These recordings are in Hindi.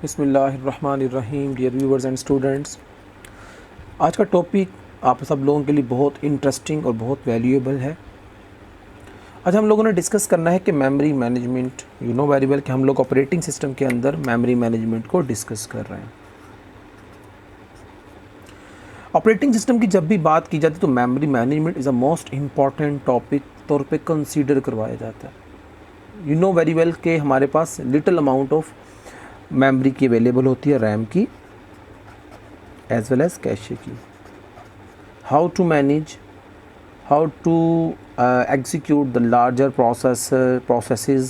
बिस्मिल्लाहिर्रहमानिर्रहीम। डियर व्यूवर्स एंड स्टूडेंट्स, आज का टॉपिक आप सब लोगों के लिए बहुत इंटरेस्टिंग और बहुत वैल्यूएबल है। आज हम लोगों ने डिस्कस करना है कि memory management, you know very well कि हम लोग ऑपरेटिंग सिस्टम के अंदर मेमोरी मैनेजमेंट को डिस्कस कर रहे हैं। ऑपरेटिंग सिस्टम की जब भी बात की जाती है तो memory management is a most important topic तौर पे कंसीडर करवाया जाता है। यू नो वेरी वेल कि हमारे पास लिटिल अमाउंट ऑफ मेमोरी की अवेलेबल होती है, रैम की एज वेल एज कैशे की। How to manage, how to execute the larger processes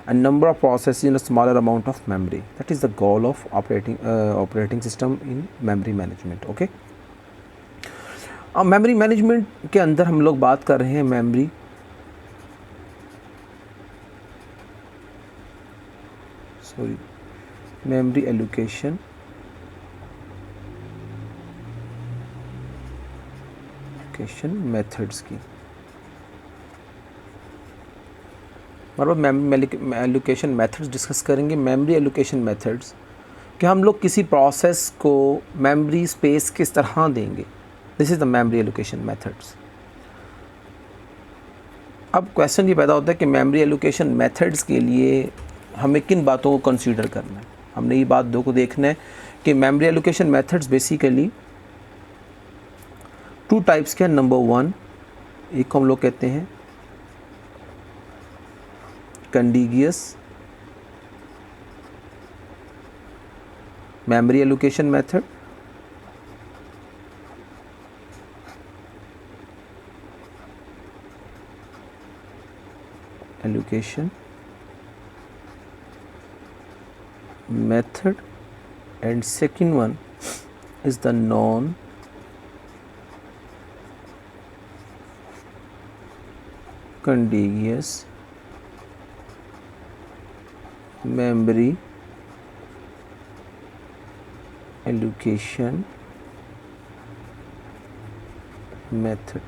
and number of processes in a smaller amount of memory. That is the goal of operating system in memory management. Okay. अब मेमोरी मैनेजमेंट के अंदर हम लोग बात कर रहे हैं मेमोरी एलोकेशन, मेथड्स की। मेमोरी एलोकेशन मेथड्स डिस्कस करेंगे। मेमोरी एलोकेशन मेथड्स कि हम लोग किसी प्रोसेस को मेमोरी स्पेस किस तरह देंगे। This is the memory allocation methods. अब क्वेश्चन ये पैदा होता है कि मेमोरी एलोकेशन मेथड्स के लिए हमें किन बातों को कंसीडर करना है। हमने ये बात दो को देखना है कि memory allocation methods basically two types के हैं। नंबर वन, एक को हम लोग कहते हैं contiguous memory allocation method, allocation method, and second one is the non contiguous memory allocation method।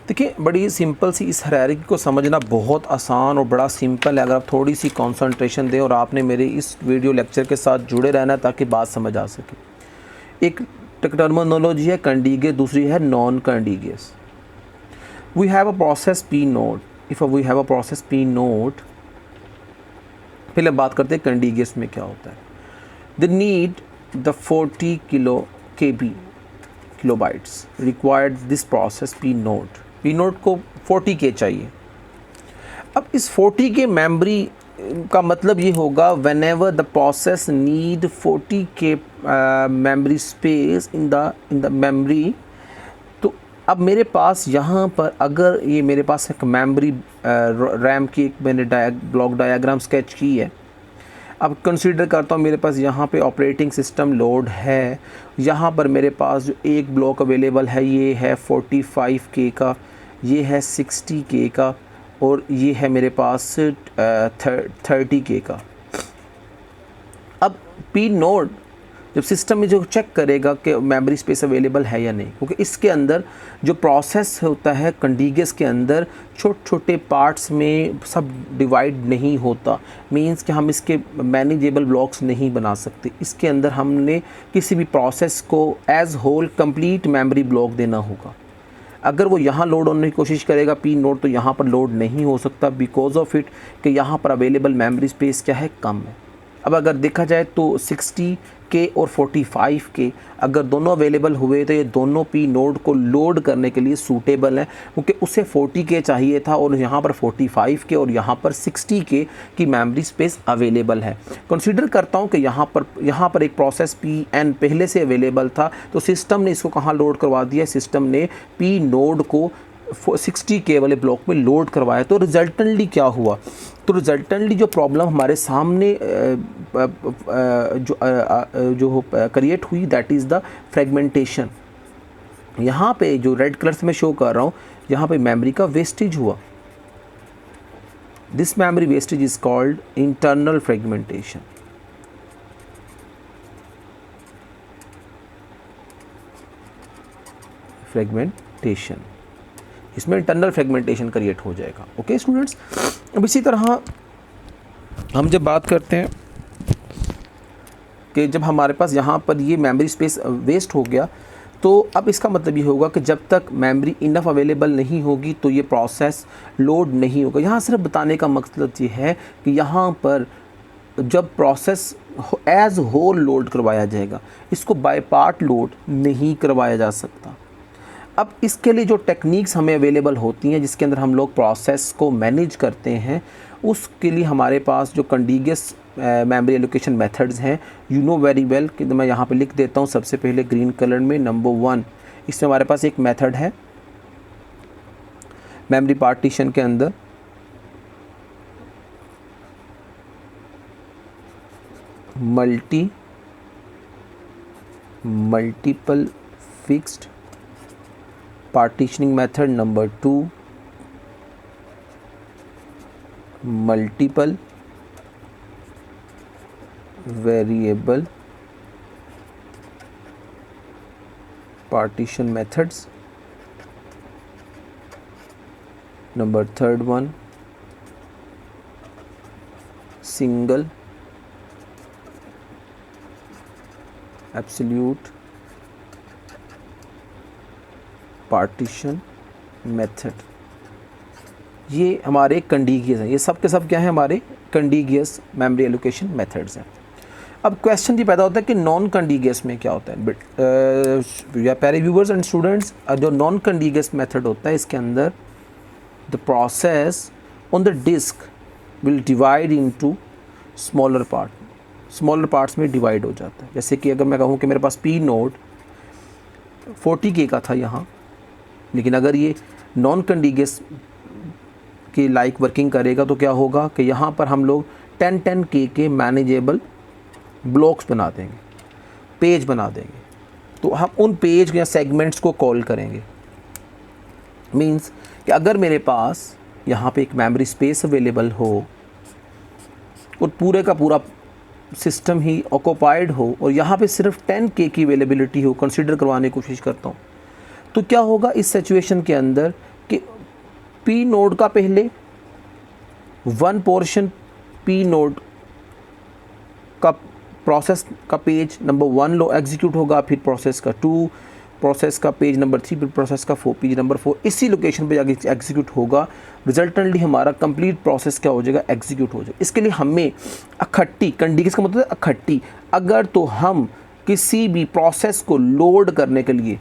देखिए, बड़ी सिंपल सी इस हायरार्की को समझना बहुत आसान और बड़ा सिंपल है अगर आप थोड़ी सी कंसंट्रेशन दें और आपने मेरे इस वीडियो लेक्चर के साथ जुड़े रहना ताकि बात समझ आ सके। एक टर्मिनोलॉजी है कंटिगुअस, दूसरी है non contiguous. We have a process P node. If we have a process P node, पहले बात करते हैं कंटिगुअस में क्या होता है। The need the 40 kilobytes required this process P node. P node को 40 के चाहिए। अब इस 40 के मेमोरी का मतलब ये होगा when ever the process need 40 के memory space in the memory. तो अब मेरे पास यहाँ पर अगर ये मेरे पास एक मेमोरी रैम की एक मैंने ब्लॉक डायग्राम स्केच की है। अब कंसीडर करता हूँ मेरे पास यहाँ पे ऑपरेटिंग सिस्टम लोड है। यहाँ पर मेरे पास जो एक ब्लॉक अवेलेबल है ये है 45 के का, ये है 60 के का और ये है मेरे पास 30 के का। अब पी नोड जब सिस्टम में जो चेक करेगा कि मेमोरी स्पेस अवेलेबल है या नहीं, क्योंकि इसके अंदर जो प्रोसेस होता है कंटिगुअस के अंदर छोटे छोटे पार्ट्स में सब डिवाइड नहीं होता। मींस कि हम इसके मैनेजेबल ब्लॉक्स नहीं बना सकते। इसके अंदर हमने किसी भी प्रोसेस को as whole complete memory block देना होगा। अगर वो यहाँ लोड होने की कोशिश करेगा पी नोड, तो यहाँ पर लोड नहीं हो सकता बिकॉज ऑफ इट कि यहाँ पर अवेलेबल मेमोरी स्पेस क्या है, कम है। अब अगर देखा जाए तो 60 के और 45 के अगर दोनों अवेलेबल हुए तो ये दोनों पी नोड को लोड करने के लिए सूटेबल हैं, क्योंकि उसे 40 के चाहिए था और यहाँ पर 45 के और यहाँ पर 60 के की मेमोरी स्पेस अवेलेबल है। कंसीडर करता हूँ कि यहाँ पर एक प्रोसेस पी एन पहले से अवेलेबल था, तो सिस्टम ने इसको कहाँ लोड करवा दिया, सिस्टम ने पी नोड को 60 के वाले ब्लॉक में लोड करवाया। तो रिजल्टेंटली क्या हुआ, तो रिजल्टेंटली जो प्रॉब्लम हमारे सामने जो क्रिएट हुई दैट इज़ द फ्रेगमेंटेशन। यहाँ पे जो रेड कलर से मैं शो कर रहा हूँ, यहाँ पे मेमोरी का वेस्टेज हुआ। This memory wastage is called internal fragmentation. इसमें इंटरनल फ्रेगमेंटेशन क्रिएट हो जाएगा। ओके स्टूडेंट्स, अब इसी तरह हम जब बात करते हैं कि जब हमारे पास यहाँ पर ये मेमोरी स्पेस वेस्ट हो गया, तो अब इसका मतलब ये होगा कि जब तक मेमोरी इनफ अवेलेबल नहीं होगी तो ये प्रोसेस लोड नहीं होगा। यहाँ सिर्फ बताने का मकसद ये है कि यहाँ पर जब प्रोसेस एज होल लोड करवाया जाएगा, इसको बाय पार्ट लोड नहीं करवाया जा सकता। अब इसके लिए जो टेक्निक्स हमें अवेलेबल होती हैं जिसके अंदर हम लोग प्रोसेस को मैनेज करते हैं, उसके लिए हमारे पास जो कंटीग्यूअस मेमोरी एलोकेशन मेथड्स हैं, यू नो वेरी वेल, कि मैं यहाँ पे लिख देता हूँ सबसे पहले ग्रीन कलर में। नंबर 1, इसमें हमारे पास एक मेथड है मेमोरी पार्टीशन के अंदर multiple fixed partitioning method. Number 2, multiple variable partition methods. Number 3rd one, single absolute partition method. ये हमारे कंटीग्यूअस हैं, ये सब के सब क्या है, हमारे कंटीग्यूअस मेमोरी एलोकेशन मेथड्स हैं। अब क्वेश्चन ये पैदा होता है कि नॉन कंटीग्यूअस में क्या होता है। बट या प्यारे व्यूवर्स एंड स्टूडेंट्स, जो नॉन कंटीग्यूअस मेथड होता है, इसके अंदर the process on the disk will divide into smaller parts में डिवाइड हो जाता है। जैसे कि अगर मैं कहूँ कि मेरे पास पी नोड 40K का था यहाँ, लेकिन अगर ये नॉन कंटीग्यूअस की लाइक वर्किंग करेगा तो क्या होगा कि यहाँ पर हम लोग 10K के मैनेजेबल ब्लॉक्स बना देंगे, पेज बना देंगे। तो हम उन पेज या सेगमेंट्स को कॉल करेंगे। मींस कि अगर मेरे पास यहाँ पे एक मेमोरी स्पेस अवेलेबल हो और पूरे का पूरा सिस्टम ही ऑक्यूपाइड हो और यहाँ पे सिर्फ 10K की अवेलेबिलिटी हो, कंसीडर करवाने की कोशिश करता हूँ, तो क्या होगा इस सिचुएशन के अंदर कि पी नोड का पहले 1 पोर्शन पी नोड का प्रोसेस का पेज नंबर 1 लो एग्जीक्यूट होगा, फिर प्रोसेस का 2, प्रोसेस का पेज नंबर 3, फिर प्रोसेस का पेज नंबर 4 इसी लोकेशन पे जाके एग्जीक्यूट होगा। रिजल्टेंटली हमारा कंप्लीट प्रोसेस क्या हो जाएगा, एग्जीक्यूट हो जाएगा। इसके लिए हमें इकट्ठी, कंटीग्यूअस का मतलब है इकट्ठी, अगर तो हम किसी भी प्रोसेस को लोड करने के लिए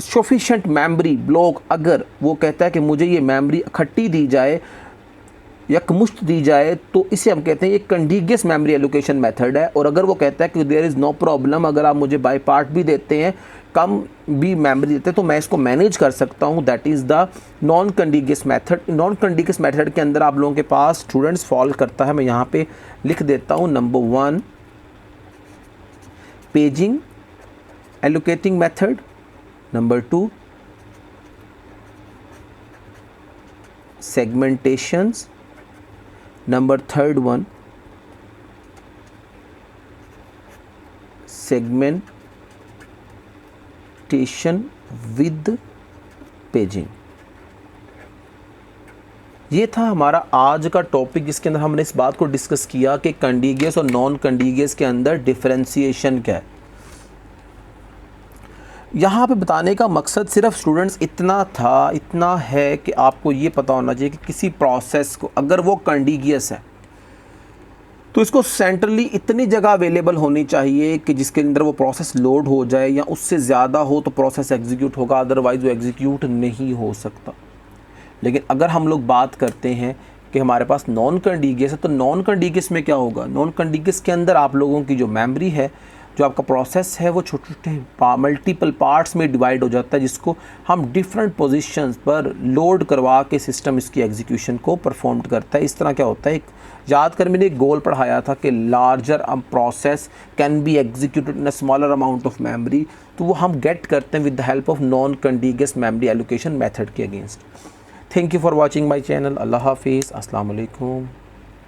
सफिशेंट मेमोरी ब्लॉक, अगर वो कहता है कि मुझे ये मेमोरी इकट्ठी दी जाए, यकमुश्त दी जाए, तो इसे हम कहते हैं ये कंटीग्यूअस मेमोरी एलोकेशन मेथड है। और अगर वो कहता है कि देयर इज़ नो प्रॉब्लम, अगर आप मुझे बाय पार्ट भी देते हैं, कम भी मेमोरी देते हैं, तो मैं इसको मैनेज कर सकता हूँ, that is the non contiguous method. Non contiguous method के अंदर आप लोगों के पास स्टूडेंट्स फॉल करता है, मैं यहाँ पे लिख देता हूँ। Number 1, paging allocating method. Number 2, segmentations. Number 3rd one, segmentation with paging। ये था हमारा आज का टॉपिक जिसके अंदर हमने इस बात को डिस्कस किया कि कंटीग्यूअस और नॉन कंटीग्यूअस के अंदर डिफरेंशिएशन क्या है। यहाँ पे बताने का मकसद सिर्फ स्टूडेंट्स इतना है कि आपको ये पता होना चाहिए कि किसी प्रोसेस को अगर वो कंटीग्यूअस है तो इसको सेंट्रली इतनी जगह अवेलेबल होनी चाहिए कि जिसके अंदर वो प्रोसेस लोड हो जाए, या उससे ज़्यादा हो तो प्रोसेस एग्जीक्यूट होगा, अदरवाइज़ वो एग्जीक्यूट नहीं हो सकता। लेकिन अगर हम लोग बात करते हैं कि हमारे पास नॉन कंटीग्यूअस है, तो नॉन कंटीग्यूअस में क्या होगा, नॉन कंटीग्यूअस के अंदर आप लोगों की जो मेमोरी है, जो आपका प्रोसेस है, वो छोटे छोटे मल्टीपल पार्ट्स में डिवाइड हो जाता है, जिसको हम डिफरेंट पोजीशंस पर लोड करवा के सिस्टम इसकी एग्जीक्यूशन को परफॉर्म करता है। इस तरह क्या होता है, एक याद कर मैंने एक गोल पढ़ाया था कि larger process can be executed in a smaller amount of memory, तो वो हम गेट करते हैं with the help of non contiguous memory allocation method के against. Thank you for watching my channel. अल्लाह हाफिज़, अस्सलाम वालेकुम।